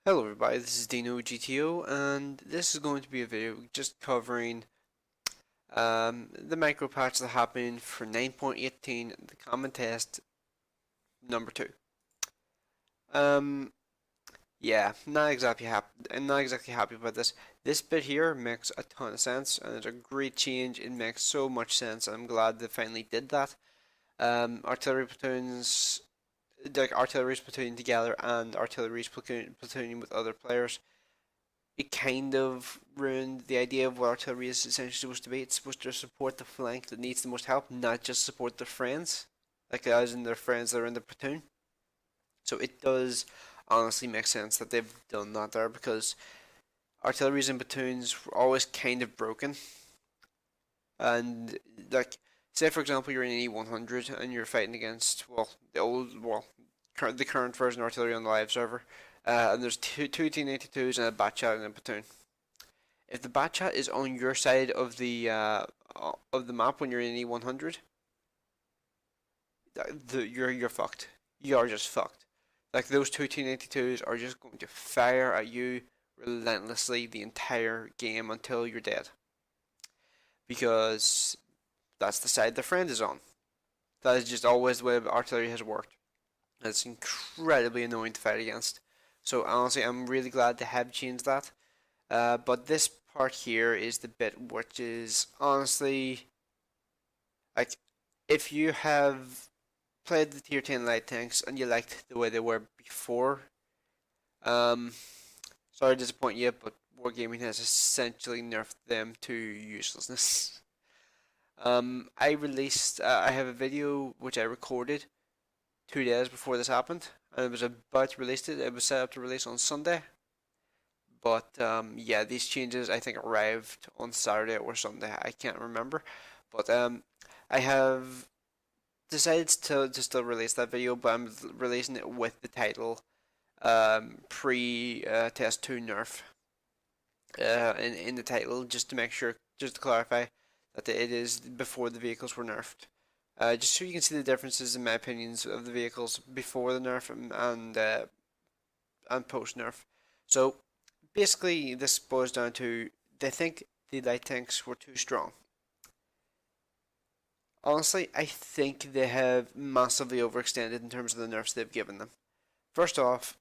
Hello everybody, this is DeanoGTO, and this is going to be a video just covering the micro patch that happened for 9.18, the common test number 2. Um, yeah, I'm not exactly happy about this. This bit here makes a ton of sense, and it's a great change. It makes so much sense. I'm glad they finally did that. Artillery platoons, like artillery's platooning together, and artillery's platooning with other players. It kind of ruined the idea of what artillery is essentially supposed to be. It's supposed to support the flank that needs the most help, not just support their friends, like as in their friends that are in the platoon. So it does honestly make sense that they've done that there because artilleries and platoons were always kind of broken. And like, say for example, you're in an E100 and you're fighting against the current version of artillery on the live server, and there's two T-92s and a Batchat and a platoon. If the Batchat is on your side of the map when you're in E100, you're fucked. You are just fucked. Like those two T-92s are just going to fire at you relentlessly the entire game until you're dead, because that's the side the friend is on. That is just always the way artillery has worked. It's incredibly annoying to fight against. So honestly, I'm really glad they have changed that. But this part here is the bit which is honestly like, if you have played the tier 10 light tanks and you liked the way they were before, um, sorry to disappoint you, but Wargaming has essentially nerfed them to uselessness. I have a video which I recorded 2 days before this happened, and it was about to release it. It was set up to release on Sunday, but yeah, these changes I think arrived on Saturday or Sunday. I can't remember, but I have decided to still release that video, but I'm releasing it with the title pre test 2 nerf in the title, just to make sure, just to clarify that it is before the vehicles were nerfed. Just so you can see the differences in my opinions of the vehicles before the nerf and post nerf. So basically, this boils down to they think the light tanks were too strong. Honestly, I think they have massively overextended in terms of the nerfs they've given them. First off,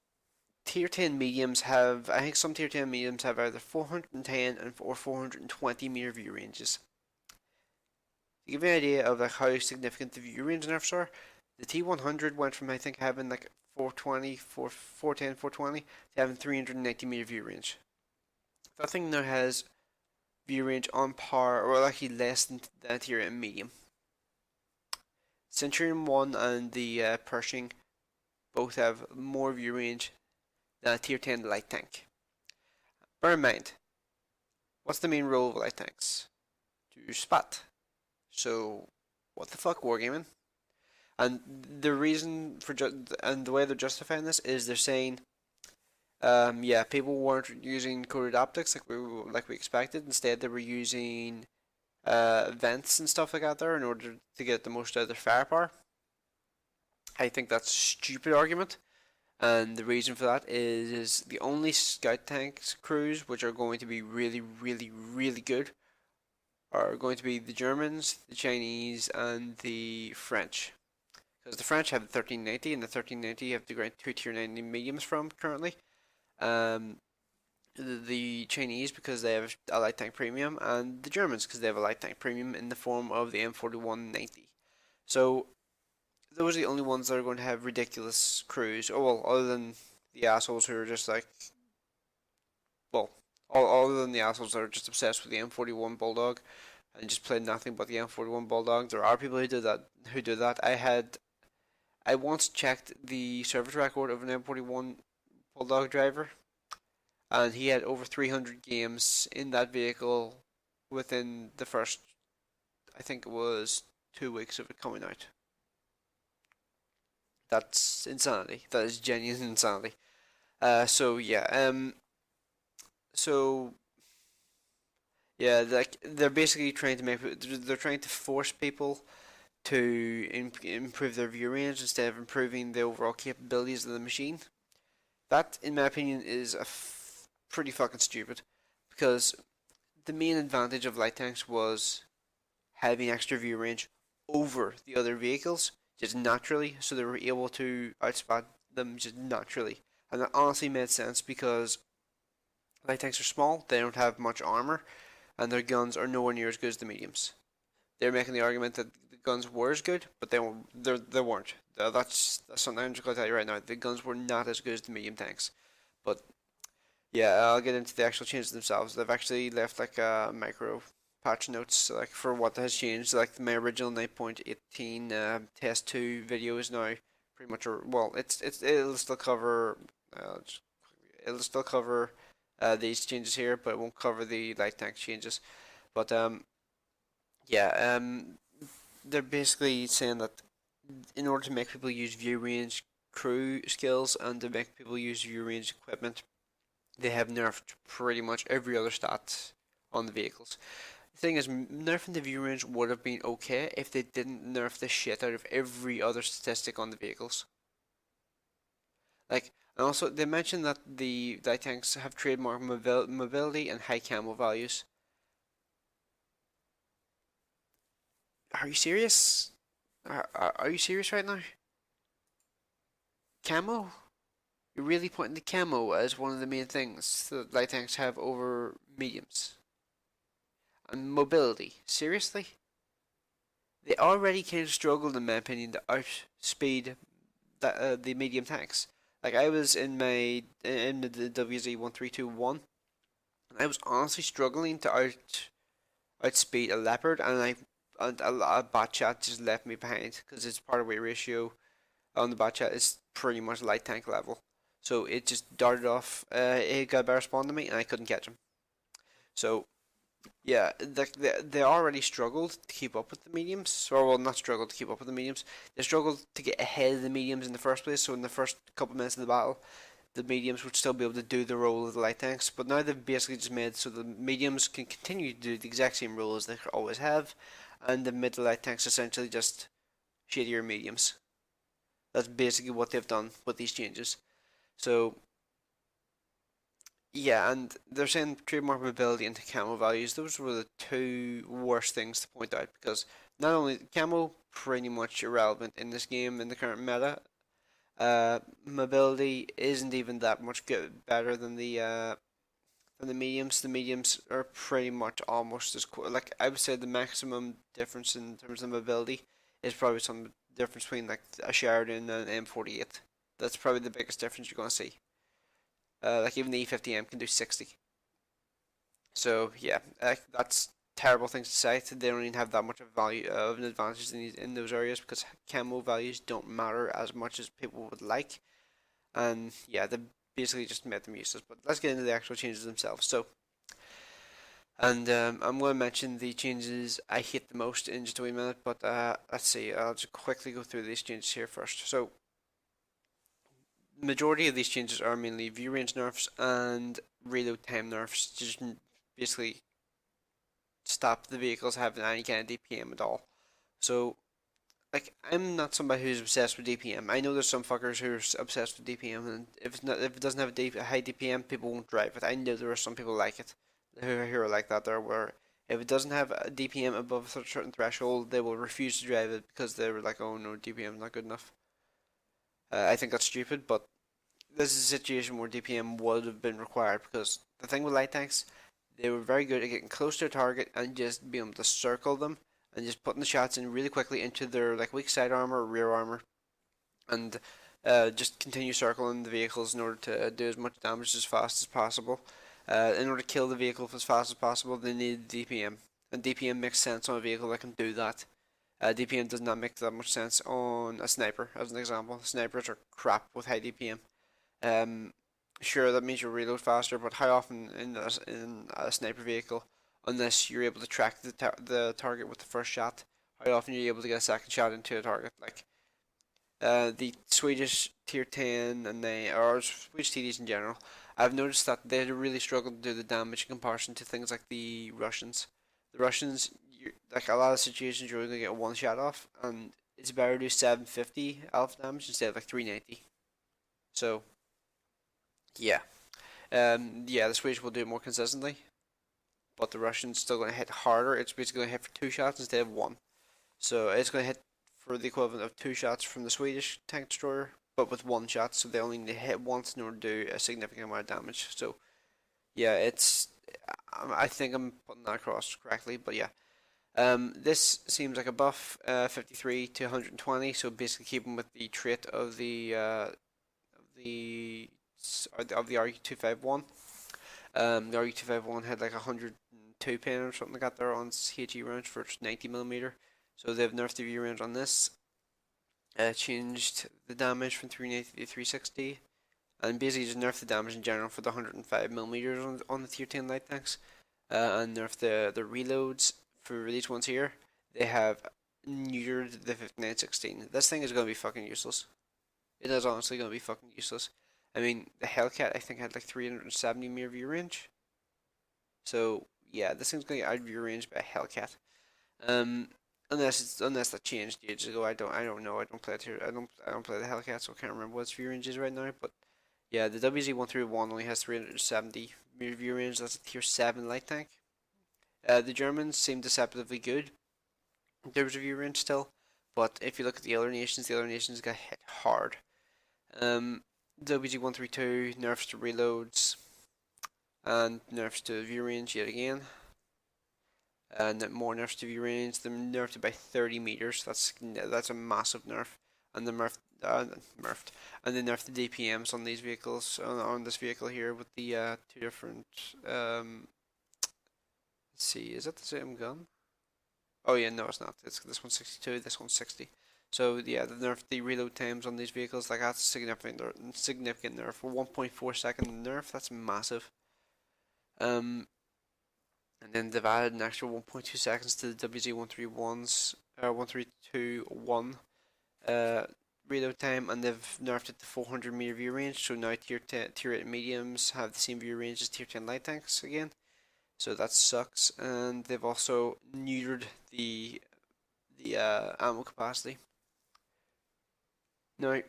tier 10 mediums have, I think some tier 10 mediums have either 410 or 420 meter view ranges. To give you an idea of like how significant the view range nerfs are, the T100 went from I think having like 420, 410, 420 to having 390 meter view range. That thing now has view range on par, or actually less than that tier in medium. Centurion 1 and the Pershing both have more view range than a tier 10 light tank. Bear in mind, what's the main role of light tanks? To spot. So, what the fuck, Wargaming? And the reason for and the way they're justifying this is they're saying, yeah, people weren't using coded optics like we expected. Instead, they were using vents and stuff like that there in order to get the most out of their firepower. I think that's a stupid argument. And the reason for that is the only scout tanks crews which are going to be really, really, really good are going to be the Germans, the Chinese, and the French. Because the French have the 1390, and the 1390 you have to grant 2 tier 90 mediums from currently. Um, the Chinese because they have a light tank premium, and the Germans because they have a light tank premium in the form of the M4190. So those are the only ones that are going to have ridiculous crews. Oh well, other than the assholes who are just like, well, other than the assholes that are just obsessed with the M41 Bulldog and just play nothing but the M41 Bulldog. There are people who do that. I once checked the service record of an M41 Bulldog driver, and he had over 300 games in that vehicle within the first, I think it was 2 weeks of it coming out. That's insanity. That is genuine insanity. So yeah, so yeah, like they're basically trying to they're trying to force people to improve their view range instead of improving the overall capabilities of the machine. That, in my opinion, is pretty fucking stupid, because the main advantage of light tanks was having extra view range over the other vehicles just naturally, so they were able to outspot them just naturally. And that honestly made sense because light tanks are small, they don't have much armor, and their guns are nowhere near as good as the mediums. They're making the argument that the guns were as good, but they weren't. That's something I'm just going to tell you right now. The guns were not as good as the medium tanks. But yeah, I'll get into the actual changes themselves. They've actually left like a micro patch notes like for what has changed. Like my original 9.18 test 2 video is now pretty much well, it'll still cover uh, it'll still cover these changes here, but it won't cover the light tank changes. But yeah, they're basically saying that in order to make people use view range crew skills and to make people use view range equipment, they have nerfed pretty much every other stat on the vehicles. The thing is, nerfing the view range would have been okay if they didn't nerf the shit out of every other statistic on the vehicles. Like, and also they mentioned that the light tanks have trademark mobility and high camo values. Are you serious? Are you serious right now? Camo? You're really pointing to camo as one of the main things that light tanks have over mediums. And mobility. Seriously? They already kind of struggled, in my opinion, to outspeed the medium tanks. Like I was in the WZ1321, and I was honestly struggling to outspeed a leopard, and a lot of bot chat just left me behind because its part of weight ratio on the bot chat is pretty much light tank level. So it just darted off. It got a better spawn than me, and I couldn't catch him. So yeah, they already struggled to keep up with the mediums, or well, not struggled to keep up with the mediums. They struggled to get ahead of the mediums in the first place. So in the first couple of minutes of the battle, the mediums would still be able to do the role of the light tanks. But now they've basically just made so the mediums can continue to do the exact same role as they always have, and the mid light tanks essentially just shittier mediums. That's basically what they've done with these changes. So yeah, and they're saying trademark mobility and camo values. Those were the two worst things to point out because not only camo pretty much irrelevant in this game in the current meta. Mobility isn't even that much good better than the mediums. The mediums are pretty much almost as like I would say the maximum difference in terms of mobility is probably some difference between like a Sheridan and an M48. That's probably the biggest difference you're gonna see. Like even the E50M can do 60. So yeah, that's terrible things to say. They don't even have that much of value of an advantage in those areas because camo values don't matter as much as people would like. And yeah, they basically just made them useless. But let's get into the actual changes themselves. So, and I'm going to mention the changes I hate the most in just a wee minute. But let's see, I'll just quickly go through these changes here first. So majority of these changes are mainly view range nerfs and reload time nerfs to just basically stop the vehicles having any kind of DPM at all. So, like, I'm not somebody who's obsessed with DPM. I know there's some fuckers who are obsessed with DPM, and if it doesn't have a high DPM, people won't drive it. I know there are some people like it, who are like that. There where if it doesn't have a DPM above a certain threshold, they will refuse to drive it because they're like, oh no, DPM is not good enough. I think that's stupid, but this is a situation where DPM would have been required because the thing with light tanks, they were very good at getting close to a target and just being able to circle them and just putting the shots in really quickly into their like weak side armor or rear armor, and just continue circling the vehicles in order to do as much damage as fast as possible. In order to kill the vehicle as fast as possible, they need DPM, and DPM makes sense on a vehicle that can do that. DPM does not make that much sense on a sniper, as an example. Snipers are crap with high DPM. Um, sure, that means you reload faster, but how often in a sniper vehicle, unless you're able to track the target with the first shot, how often are you able to get a second shot into a target? Like the Swedish tier 10 and or Swedish TDs in general, I've noticed that they really struggle to do the damage in comparison to things like the Russians. The Russians, like a lot of situations, you're only gonna get one shot off, and it's better to do 750 alpha damage instead of like 390. So Yeah. Yeah, the Swedish will do it more consistently, but the Russians still going to hit harder. It's basically going to hit for two shots instead of one. So it's going to hit for the equivalent of two shots from the Swedish tank destroyer, but with one shot. So they only need to hit once in order to do a significant amount of damage. So yeah, it's. I think I'm putting that across correctly, but yeah. This seems like a buff, 53 to 120. So basically keeping with the trait of the of the RU251. The RU251 had like 102 pen or something like that there on HE rounds for 90mm. So they've nerfed the view range on this, changed the damage from 390 to 360, and basically just nerfed the damage in general for the 105mm on the tier 10 light tanks, and nerfed the reloads for these ones here. They have neutered the 5916. This thing is going to be fucking useless. It is honestly going to be fucking useless. I mean, the Hellcat I think had like 370 meter view range. So yeah, this thing's going to get out of view range by a Hellcat. Um, unless that changed ages ago. I don't know. I don't play it here. I don't play the Hellcat, so I can't remember what its view range is right now. But yeah, the WZ-131 only has 370 meter view range. That's a tier 7 light tank. The Germans seem deceptively good in terms of view range still, but if you look at the other nations got hit hard. Um, WZ-132 nerfs to reloads and nerfs to view range yet again. And more nerfs to view range. They nerfed it by 30 meters. That's a massive nerf. And the nerfed, and they nerfed the DPMs on these vehicles on this vehicle here with the two different. Let's see, is that the same gun? Oh yeah, no, it's not. It's this one's 62. This one's 60. So yeah, they nerfed the reload times on these vehicles. Like that's significant nerf. For 1.4 second nerf, that's massive. Um, and then they've added an extra 1.2 seconds to the WZ-131's 1321 uh, reload time, and they've nerfed it to 400 meter view range. So now tier 8 mediums have the same view range as tier 10 light tanks again. So that sucks. And they've also neutered the ammo capacity. Now,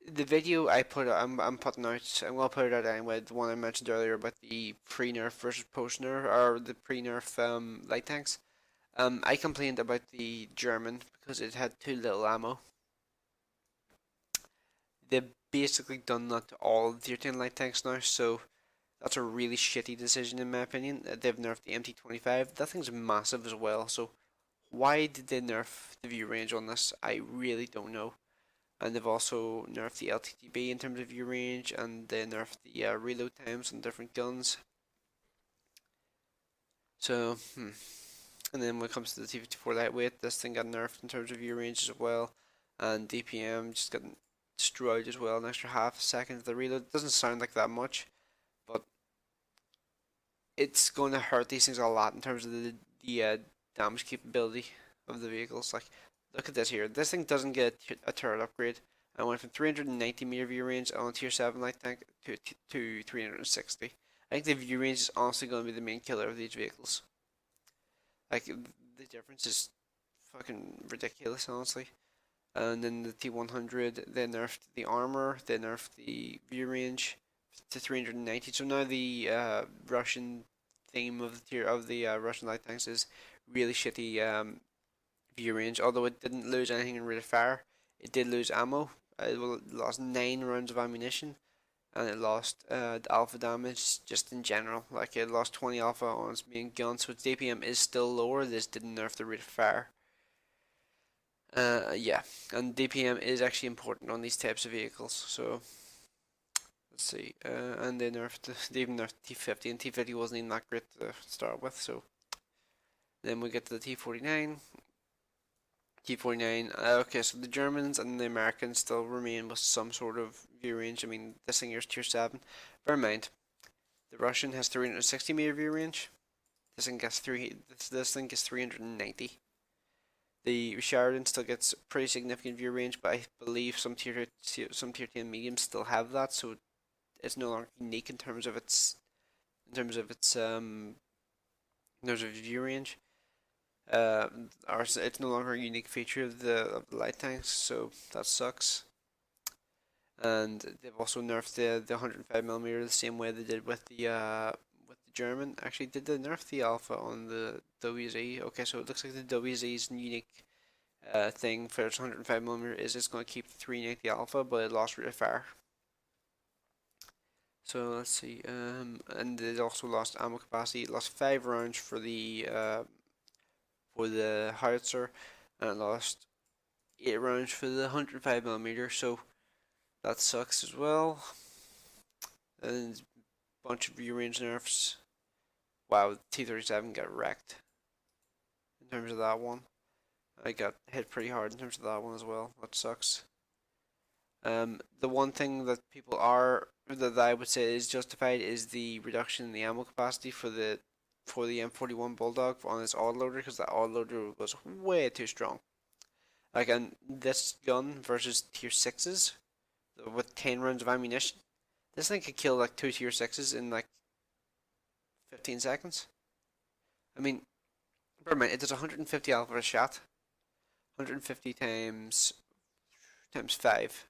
the video I'm putting out, I'm gonna put it out anyway. The one I mentioned earlier about the pre-nerf versus post-nerf, or the pre-nerf light tanks. I complained about the German because it had too little ammo. They've basically done that to all the tier 10 light tanks now, so that's a really shitty decision in my opinion. They've nerfed the MT25. That thing's massive as well, so why did they nerf the view range on this? I really don't know. And they've also nerfed the LTTB in terms of view range, and they nerfed the reload times on different guns. So, and then when it comes to the T54 lightweight, this thing got nerfed in terms of view range as well, and DPM just got destroyed as well, an extra half a second of the reload. It doesn't sound like that much, but it's going to hurt these things a lot in terms of the damage capability of the vehicles. Like, look at this here. This thing doesn't get a turret upgrade. I went from 390 meter view range on tier 7 light tank to 360. I think the view range is honestly going to be the main killer of these vehicles. Like, the difference is fucking ridiculous, honestly. And then the T100, they nerfed the armor, they nerfed the view range to 390. So now the Russian theme of the Russian light tanks is really shitty view range. Although it didn't lose anything in rate of fire, it did lose ammo. It lost 9 rounds of ammunition, and it lost the alpha damage just in general. Like it lost 20 alpha on its main gun, so its DPM is still lower. This didn't nerf the rate of fire. Yeah, and DPM is actually important on these types of vehicles. So let's see, and they even nerfed T50, and T50 wasn't even that great to start with. So then we get to the T49. T49. Okay, so the Germans and the Americans still remain with some sort of view range. I mean, this thing here's tier 7. Bear in mind, the Russian has 360 meter view range. This thing gets this thing gets 390. The Sheridan still gets pretty significant view range, but I believe some tier 10 mediums still have that, so it's no longer unique in terms of its view range. Or it's no longer a unique feature of the light tanks, so that sucks. and they've also nerfed the 105mm the same way they did with the German. Actually, did they nerf the alpha on the WZ? Okay, so it looks like the WZ's unique thing for its 105mm is it's going to keep the 390 alpha, but it lost rate of fire. So let's see, and it also lost ammo capacity. It lost 5 rounds for the howitzer, and it lost 8 rounds for the 105mm. So that sucks as well. And a bunch of view range nerfs. Wow, the T-37 got wrecked in terms of that one. I got hit pretty hard in terms of that one as well. That sucks. The one thing that that I would say is justified is the reduction in the ammo capacity for the M41 Bulldog on its autoloader, because that autoloader was way too strong. Like, and this gun versus tier 6s with 10 rounds of ammunition, this thing could kill like 2 tier 6s in like 15 seconds. I mean, bear in mind, it does 150 alpha a shot. 150 times 5.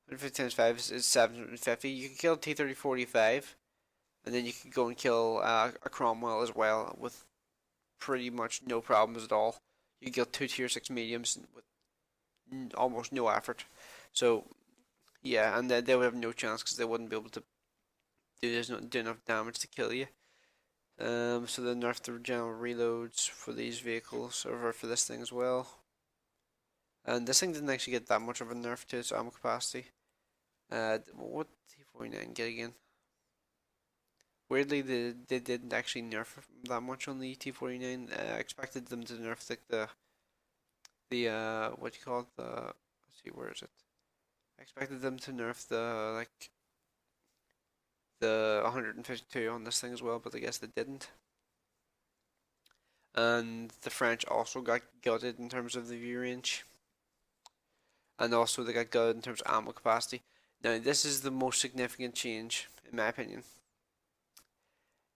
150 times 5 is 750. You can kill T-30-45, and then you can go and kill a Cromwell as well with pretty much no problems at all. You can kill 2 tier 6 mediums with almost no effort. So, yeah, and they would have no chance because they wouldn't be able to do enough damage to kill you. So they nerfed the general reloads for these vehicles, or for this thing as well. And this thing didn't actually get that much of a nerf to its ammo capacity. What T-49 get again? Weirdly, they didn't actually nerf that much on the T-49. I expected them to nerf like the what do you call it? Let's see, where is it? I expected them to nerf the 152 on this thing as well, but I guess they didn't. And the French also got gutted in terms of the view range, and also they got gutted in terms of ammo capacity. Now, this is the most significant change, in my opinion.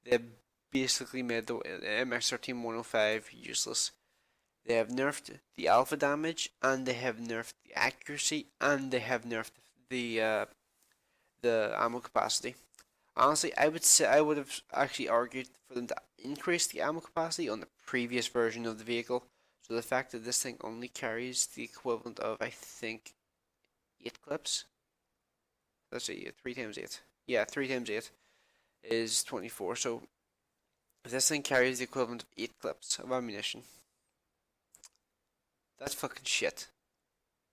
They basically made the MX-13-105 useless. They have nerfed the alpha damage, and they have nerfed the accuracy, and they have nerfed the ammo capacity. Honestly, I would have actually argued for them to increase the ammo capacity on the previous version of the vehicle. So the fact that this thing only carries the equivalent of, I think, 8 clips. Let's see, 3 times 8. Yeah, 3 times 8 is 24. So if this thing carries the equivalent of 8 clips of ammunition, that's fucking shit.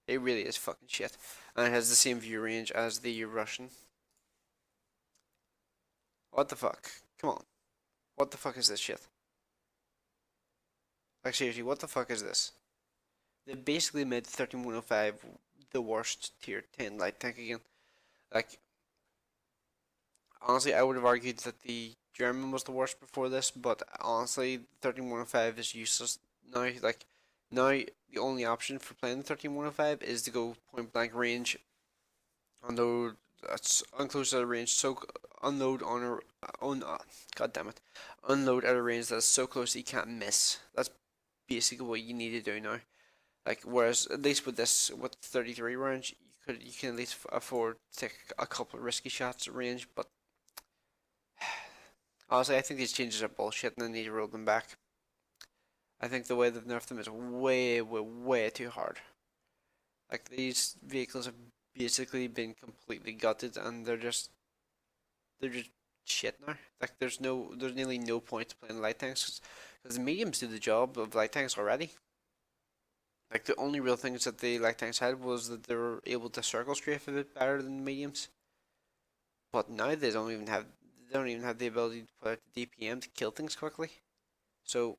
It really is fucking shit. And it has the same view range as the Russian. What the fuck? Come on. What the fuck is this shit? Like, seriously, what the fuck is this? They basically made the 13105 the worst tier 10 light tank again. Like, honestly, I would have argued that the German was the worst before this, but honestly, the 13105 is useless now. Like, now the only option for playing the 13105 is to go point blank range, unload, that's unclose at a range, so unload god damn it, unload at a range that's so close that you can't miss. That's basically what you need to do now. Like, whereas at least with 33 rounds, you can at least afford to take a couple of risky shots at range. But honestly, I think these changes are bullshit, and they need to roll them back. I think the way they've nerfed them is way, way, way too hard. Like, these vehicles have basically been completely gutted, and they're just shit now. Like, there's nearly no point to playing light tanks, because the mediums do the job of light tanks already. Like, the only real things that the light tanks had was that they were able to circle strafe a bit better than the mediums. But now they don't even have the ability to put out the DPM to kill things quickly. So,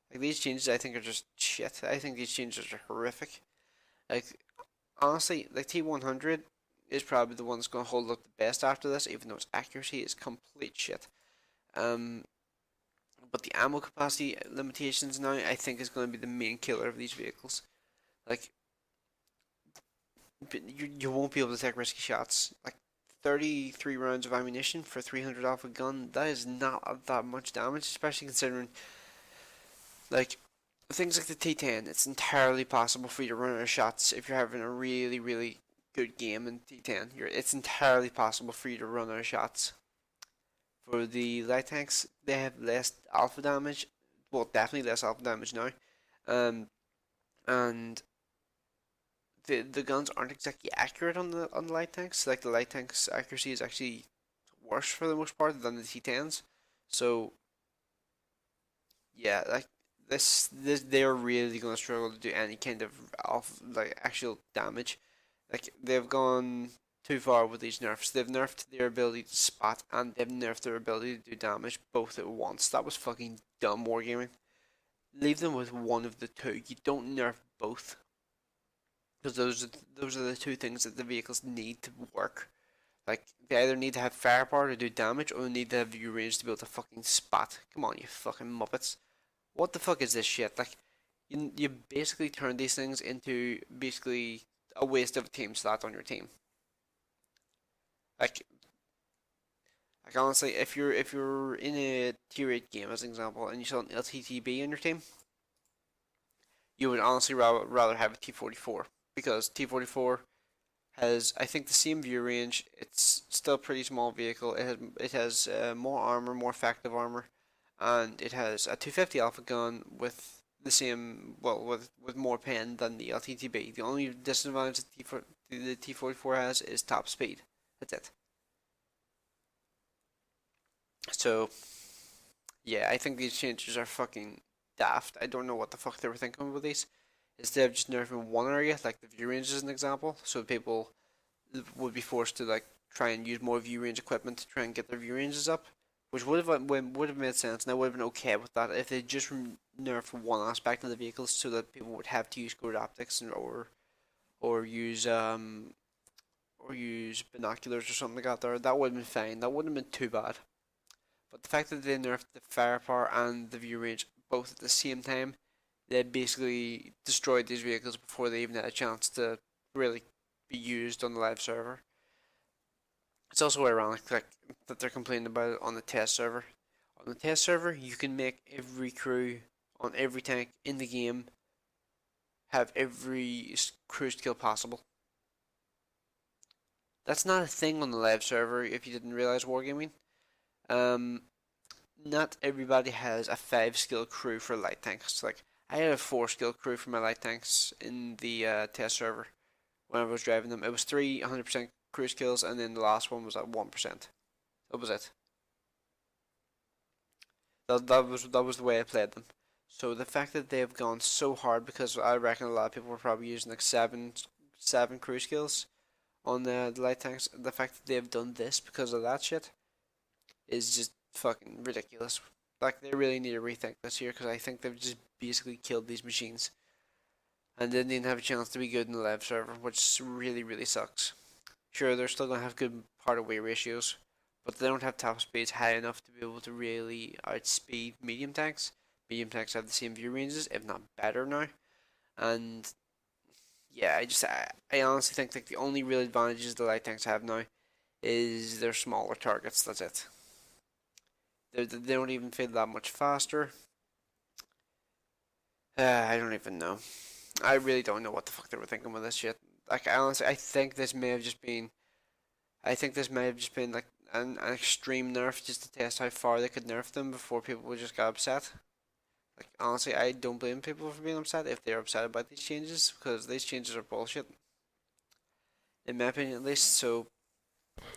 like, these changes I think are just shit. I think these changes are horrific. Like, honestly, like, T100 is probably the one that's going to hold up the best after this, even though its accuracy is complete shit. But the ammo capacity limitations now, I think, is going to be the main killer of these vehicles. Like, you won't be able to take risky shots. Like, 33 rounds of ammunition for 300 alpha gun, that is not that much damage, especially considering, like, things like the T10, it's entirely possible for you to run out of shots if you're having a really, really good game in T10. It's entirely possible for you to run out of shots. For the light tanks, they have less alpha damage. Well, definitely less alpha damage now. Um, and the guns aren't exactly accurate on the light tanks. Like the light tanks' accuracy is actually worse for the most part than the T10s. So yeah, like this they're really gonna struggle to do any kind of like actual damage. Like they've gone too far with these nerfs. They've nerfed their ability to spot and they've nerfed their ability to do damage both at once. That was fucking dumb wargaming. Leave them with one of the two. You don't nerf both because those are the two things that the vehicles need to work. Like they either need to have firepower to do damage or they need to have view range to be able to fucking spot. Come on, you fucking muppets. What the fuck is this shit? Like, you basically turn these things into basically a waste of a team slot on your team. Like, like honestly, if you're in a tier 8 game as an example and you saw an LTTB on your team, you would honestly rather have a T44 because T44 has I think the same view range. It's still a pretty small vehicle. It has more armor, more effective armor, and it has a 250 alpha gun with the same well with more pen than the LTTB. The only disadvantage the T44 has is top speed. That's it. So yeah, I think these changes are fucking daft. I don't know what the fuck they were thinking with these. Instead of just nerfing one area, like the view range is an example, so people would be forced to like try and use more view range equipment to try and get their view ranges up, which would have made sense, and I would have been okay with that if they just nerfed one aspect of the vehicles, so that people would have to use colored optics or use or use binoculars or something like that. There, that would have been fine. That wouldn't have been too bad. But the fact that they nerfed the firepower and the view range both at the same time, they basically destroyed these vehicles before they even had a chance to really be used on the live server. It's also ironic like that they're complaining about it on the test server. On the test server, you can make every crew on every tank in the game have every crew skill possible. That's not a thing on the live server if you didn't realize wargaming. Um, Not everybody has a 5 skill crew for light tanks. Like I had a 4 skill crew for my light tanks in the test server when I was driving them. It was 300% crew skills, and then the last one was at 1%. That was it. That was the way I played them. So the fact that they've gone so hard, because I reckon a lot of people were probably using like seven crew skills on the light tanks. The fact that they've done this because of that shit is just fucking ridiculous. Like they really need to rethink this here because I think they've just basically killed these machines and didn't even have a chance to be good in the live server, which really really sucks. Sure, they're still gonna have good part of weight ratios, but they don't have top speeds high enough to be able to really outspeed medium tanks. Medium tanks have the same view ranges, if not better now, and yeah, I honestly think like the only real advantages the light tanks have now is their smaller targets. That's it. They don't even feel that much faster. I don't even know. I really don't know what the fuck they were thinking with this shit. Like honestly, I think this may have just been. I think this may have just been like an extreme nerf just to test how far they could nerf them before people would just get upset. Like honestly, I don't blame people for being upset if they're upset about these changes because these changes are bullshit, in my opinion at least. So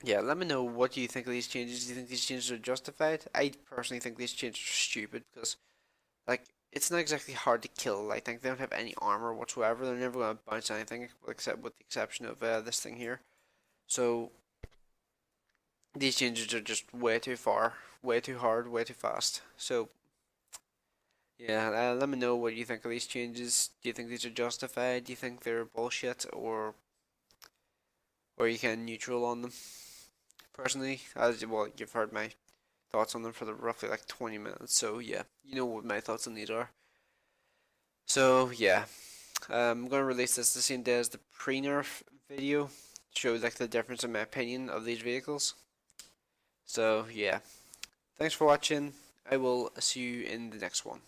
yeah, let me know what do you think of these changes. Do you think these changes are justified? I personally think these changes are stupid because like it's not exactly hard to kill. I think they don't have any armor whatsoever. They're never going to bounce anything except with the exception of this thing here. So these changes are just way too far, way too hard, way too fast. So yeah, let me know what you think of these changes. Do you think these are justified? Do you think they're bullshit, or you can neutral on them? Personally, as well, you've heard my thoughts on them for the roughly like 20 minutes. So yeah, you know what my thoughts on these are. So yeah, I'm gonna release this the same day as the pre-nerf video. Shows like the difference in my opinion of these vehicles. So yeah, thanks for watching. I will see you in the next one.